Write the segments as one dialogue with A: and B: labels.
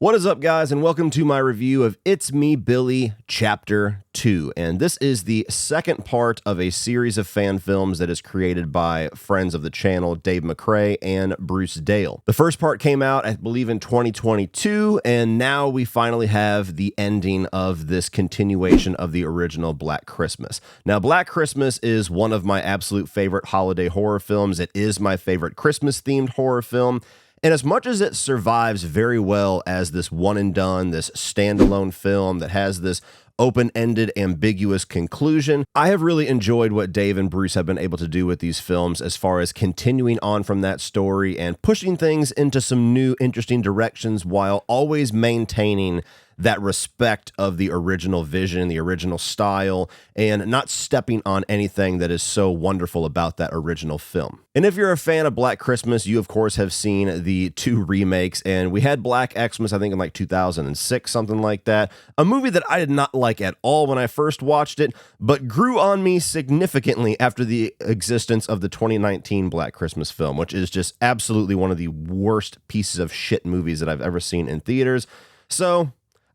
A: What is up, guys, and welcome to my review of It's Me, Billy, Chapter 2. And this is the second part of a series of fan films that is created by friends of the channel, Dave McRae and Bruce Dale. The first part came out, I believe, in 2022, and now we finally have the ending of this continuation of the original Black Christmas. Now, Black Christmas is one of my absolute favorite holiday horror films. It is my favorite Christmas-themed horror film. And as much as it survives very well as this one and done, this standalone film that has this open-ended, ambiguous conclusion, I have really enjoyed what Dave and Bruce have been able to do with these films as far as continuing on from that story and pushing things into some new, interesting directions while always maintaining that respect of the original vision, the original style, and not stepping on anything that is so wonderful about that original film. And if you're a fan of Black Christmas, you of course have seen the two remakes, and we had Black Xmas, I think in like 2006, something like that. A movie that I did not like at all when I first watched it, but grew on me significantly after the existence of the 2019 Black Christmas film, which is just absolutely one of the worst pieces of shit movies that I've ever seen in theaters. So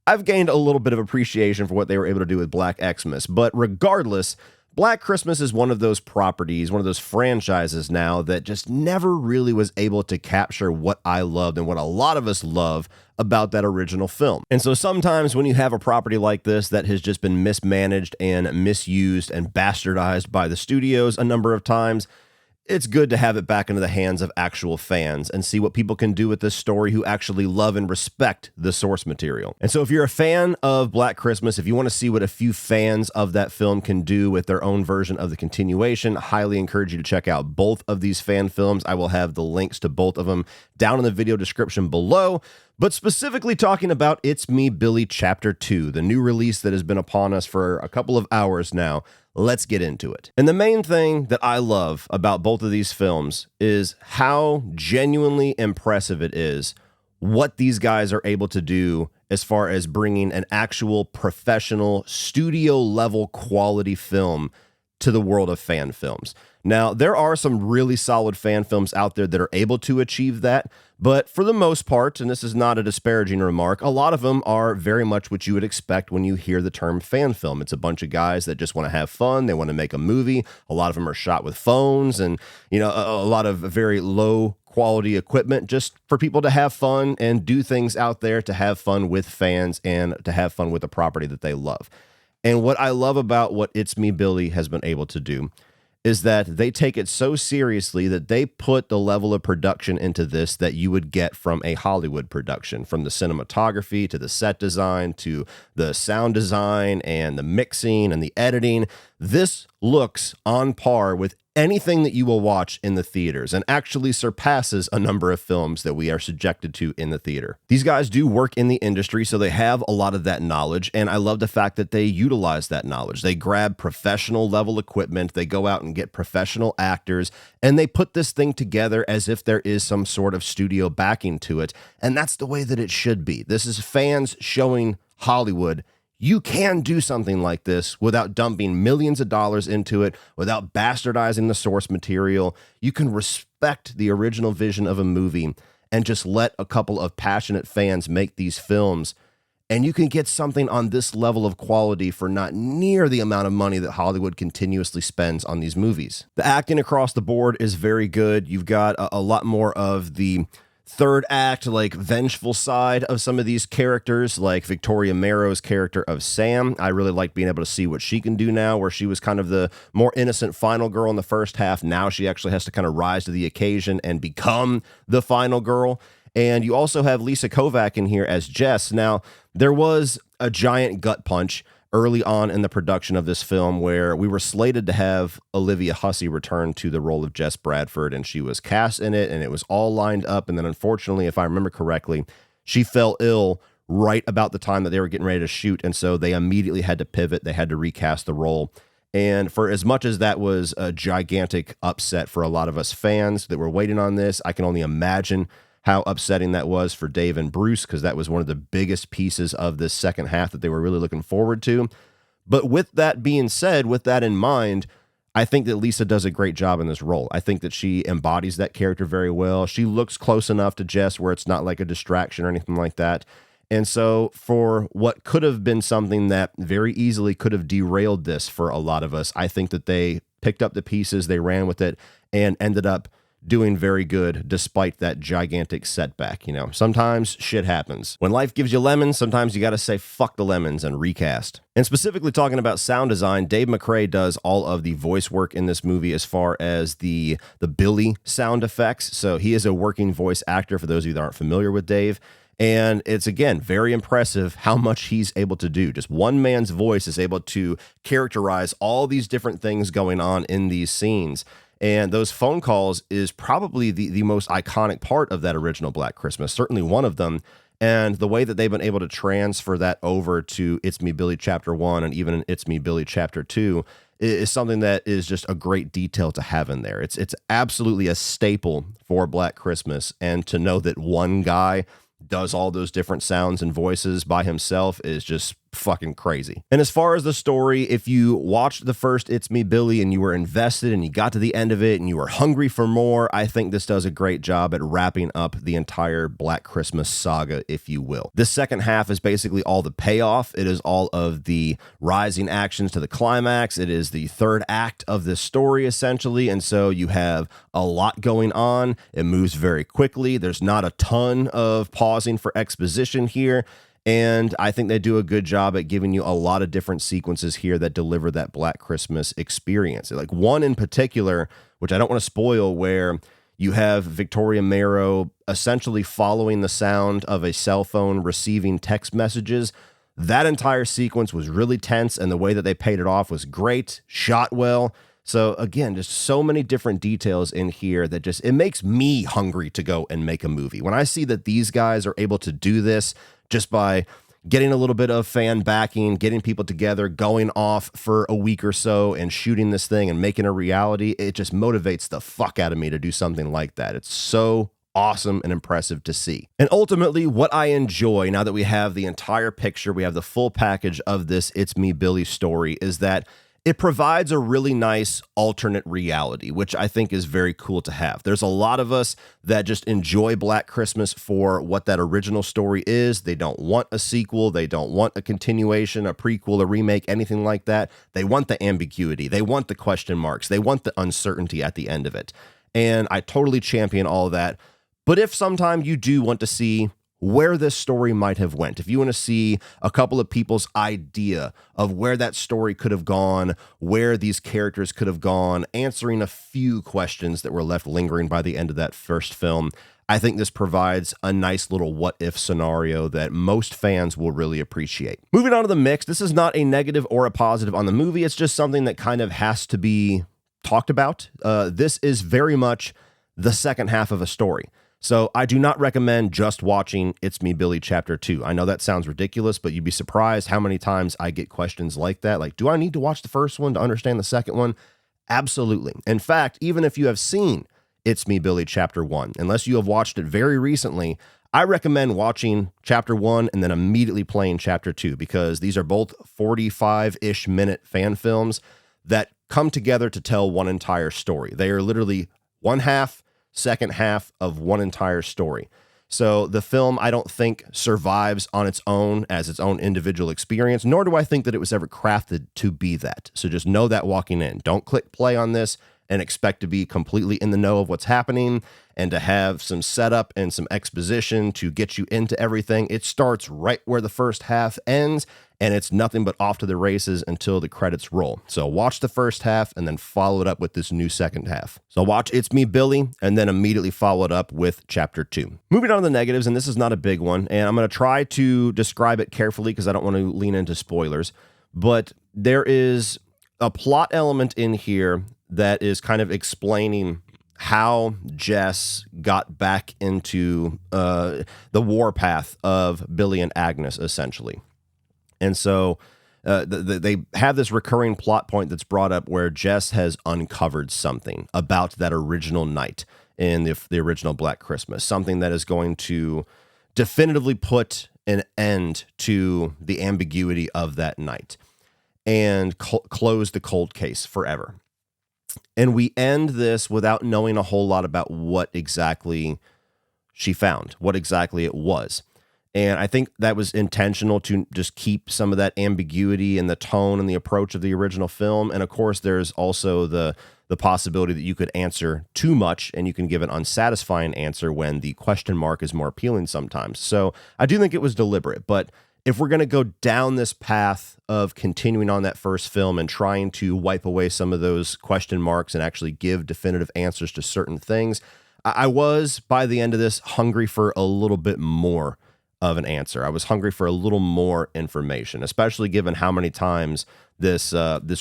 A: I've gained a little bit of appreciation for what they were able to do with Black Xmas, but regardless, Black Christmas is one of those properties, one of those franchises now that just never really was able to capture what I loved and what a lot of us love about that original film. And so sometimes when you have a property like this that has just been mismanaged and misused and bastardized by the studios a number of times, it's good to have it back into the hands of actual fans and see what people can do with this story who actually love and respect the source material. And so if you're a fan of Black Christmas, if you want to see what a few fans of that film can do with their own version of the continuation, I highly encourage you to check out both of these fan films. I will have the links to both of them down in the video description below. But specifically talking about It's Me, Billy, Chapter 2, the new release that has been upon us for a couple of hours now. Let's get into it. And the main thing that I love about both of these films is how genuinely impressive it is what these guys are able to do as far as bringing an actual professional studio level quality film to the world of fan films. Now, there are some really solid fan films out there that are able to achieve that, but for the most part, and this is not a disparaging remark, a lot of them are very much what you would expect when you hear the term fan film. It's a bunch of guys that just want to have fun. They want to make a movie. A lot of them are shot with phones and, you know, a lot of very low quality equipment just for people to have fun and do things out there to have fun with fans and to have fun with a property that they love. And what I love about what It's Me, Billy has been able to do is that they take it so seriously that they put the level of production into this that you would get from a Hollywood production, from the cinematography to the set design to the sound design and the mixing and the editing. This looks on par with anything that you will watch in the theaters and actually surpasses a number of films that we are subjected to in the theater. These guys do work in the industry, so they have a lot of that knowledge, and I love the fact that they utilize that knowledge. They grab professional level equipment, they go out and get professional actors, and they put this thing together as if there is some sort of studio backing to it, and that's the way that it should be. This is fans showing Hollywood you can do something like this without dumping millions of dollars into it, without bastardizing the source material. You can respect the original vision of a movie and just let a couple of passionate fans make these films, and you can get something on this level of quality for not near the amount of money that Hollywood continuously spends on these movies. The acting across the board is very good. You've got a lot more of the third act, like vengeful side of some of these characters, like Victoria Marrow's character of Sam. I really like being able to see what she can do now, where she was kind of the more innocent final girl in the first half. Now she actually has to kind of rise to the occasion and become the final girl. And you also have Lisa Kovac in here as Jess. Now, there was a giant gut punch early on in the production of this film where we were slated to have Olivia Hussey return to the role of Jess Bradford, and she was cast in it, and it was all lined up. And then unfortunately, if I remember correctly, she fell ill right about the time that they were getting ready to shoot, and so they immediately had to pivot. They had to recast the role. And for as much as that was a gigantic upset for a lot of us fans that were waiting on this, I can only imagine how upsetting that was for Dave and Bruce, because that was one of the biggest pieces of this second half that they were really looking forward to. But with that being said, with that in mind, I think that Lisa does a great job in this role. I think that she embodies that character very well. She looks close enough to Jess where it's not like a distraction or anything like that. And so for what could have been something that very easily could have derailed this for a lot of us, I think that they picked up the pieces, they ran with it, and ended up doing very good despite that gigantic setback. You know, sometimes shit happens. When life gives you lemons, sometimes you got to say fuck the lemons and recast. And specifically talking about sound design, Dave McRae does all of the voice work in this movie as far as the Billy sound effects. So he is a working voice actor for those of you that aren't familiar with Dave. And it's, again, very impressive how much he's able to do. Just one man's voice is able to characterize all these different things going on in these scenes. And those phone calls is probably the most iconic part of that original Black Christmas, certainly one of them. And the way that they've been able to transfer that over to It's Me, Billy Chapter 1 and even It's Me, Billy Chapter 2 is something that is just a great detail to have in there. It's absolutely a staple for Black Christmas. And to know that one guy does all those different sounds and voices by himself is just fucking crazy. And as far as the story, if you watched the first It's Me, Billy and you were invested and you got to the end of it and you were hungry for more, I think this does a great job at wrapping up the entire Black Christmas saga, if you will. This second half is basically all the payoff. It is all of the rising actions to the climax. It is the third act of this story, essentially. And so you have a lot going on. It moves very quickly. There's not a ton of pausing for exposition here. And I think they do a good job at giving you a lot of different sequences here that deliver that Black Christmas experience. Like one in particular, which I don't want to spoil, where you have Victoria Marrow essentially following the sound of a cell phone receiving text messages. That entire sequence was really tense, and the way that they paid it off was great, shot well. So again, just so many different details in here that just, it makes me hungry to go and make a movie. When I see that these guys are able to do this just by getting a little bit of fan backing, getting people together, going off for a week or so and shooting this thing and making a reality, it just motivates the fuck out of me to do something like that. It's so awesome and impressive to see. And ultimately, what I enjoy now that we have the entire picture, we have the full package of this It's Me, Billy story, is that it provides a really nice alternate reality, which I think is very cool to have. There's a lot of us that just enjoy Black Christmas for what that original story is. They don't want a sequel. They don't want a continuation, a prequel, a remake, anything like that. They want the ambiguity. They want the question marks. They want the uncertainty at the end of it. And I totally champion all of that. But if sometime you do want to see where this story might have went, if you want to see a couple of people's idea of where that story could have gone, where these characters could have gone, answering a few questions that were left lingering by the end of that first film, I think this provides a nice little what-if scenario that most fans will really appreciate. Moving on to the mix, this is not a negative or a positive on the movie. It's just something that kind of has to be talked about. This is very much the second half of a story. So I do not recommend just watching It's Me, Billy Chapter 2. I know that sounds ridiculous, but you'd be surprised how many times I get questions like that. Like, do I need to watch the first one to understand the second one? Absolutely. In fact, even if you have seen It's Me, Billy Chapter 1, unless you have watched it very recently, I recommend watching Chapter 1 and then immediately playing Chapter 2, because these are both 45-ish minute fan films that come together to tell one entire story. They are literally one half, second half of one entire story. So the film, I don't think, survives on its own as its own individual experience, nor do I think that it was ever crafted to be that. So just know that walking in. Don't click play on this and expect to be completely in the know of what's happening and to have some setup and some exposition to get you into everything. It starts right where the first half ends, and it's nothing but off to the races until the credits roll. So watch the first half and then follow it up with this new second half. So watch It's Me, Billy, and then immediately follow it up with Chapter 2. Moving on to the negatives, and this is not a big one, and I'm going to try to describe it carefully because I don't want to lean into spoilers, but there is a plot element in here that is kind of explaining how Jess got back into the warpath of Billy and Agnes, essentially. And so they have this recurring plot point that's brought up where Jess has uncovered something about that original night in the original Black Christmas, something that is going to definitively put an end to the ambiguity of that night and close the cold case forever. And we end this without knowing a whole lot about what exactly she found, what exactly it was. And I think that was intentional to just keep some of that ambiguity in the tone and the approach of the original film. And of course, there's also the possibility that you could answer too much and you can give an unsatisfying answer when the question mark is more appealing sometimes. So I do think it was deliberate. But if we're going to go down this path of continuing on that first film and trying to wipe away some of those question marks and actually give definitive answers to certain things, I was, by the end of this, hungry for a little bit more of an answer. I was hungry for a little more information, especially given how many times this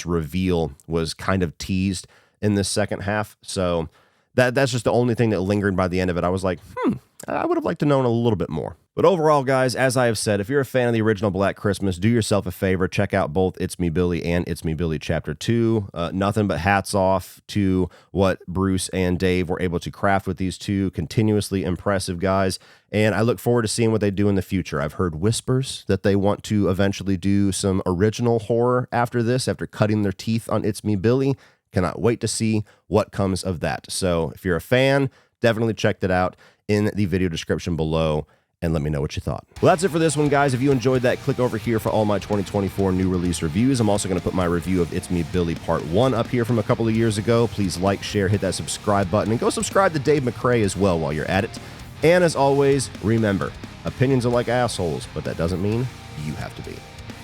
A: reveal was kind of teased in this second half. So that's just the only thing that lingered by the end of it. I was like, I would have liked to know a little bit more. But overall, guys, as I have said, if you're a fan of the original Black Christmas, do yourself a favor. Check out both It's Me Billy and It's Me Billy Chapter 2. Nothing but hats off to what Bruce and Dave were able to craft with these two. Continuously impressive guys. And I look forward to seeing what they do in the future. I've heard whispers that they want to eventually do some original horror after this, after cutting their teeth on It's Me Billy. Cannot wait to see what comes of that. So if you're a fan, definitely check that out in the video description below and let me know what you thought. Well, that's it for this one, guys. If you enjoyed that, click over here for all my 2024 new release reviews. I'm also going to put my review of It's Me Billy Part 1 up here from a couple of years ago. Please like, share, hit that subscribe button, and go subscribe to Dave McRae as well while you're at it. And as always, remember, opinions are like assholes, but that doesn't mean you have to be.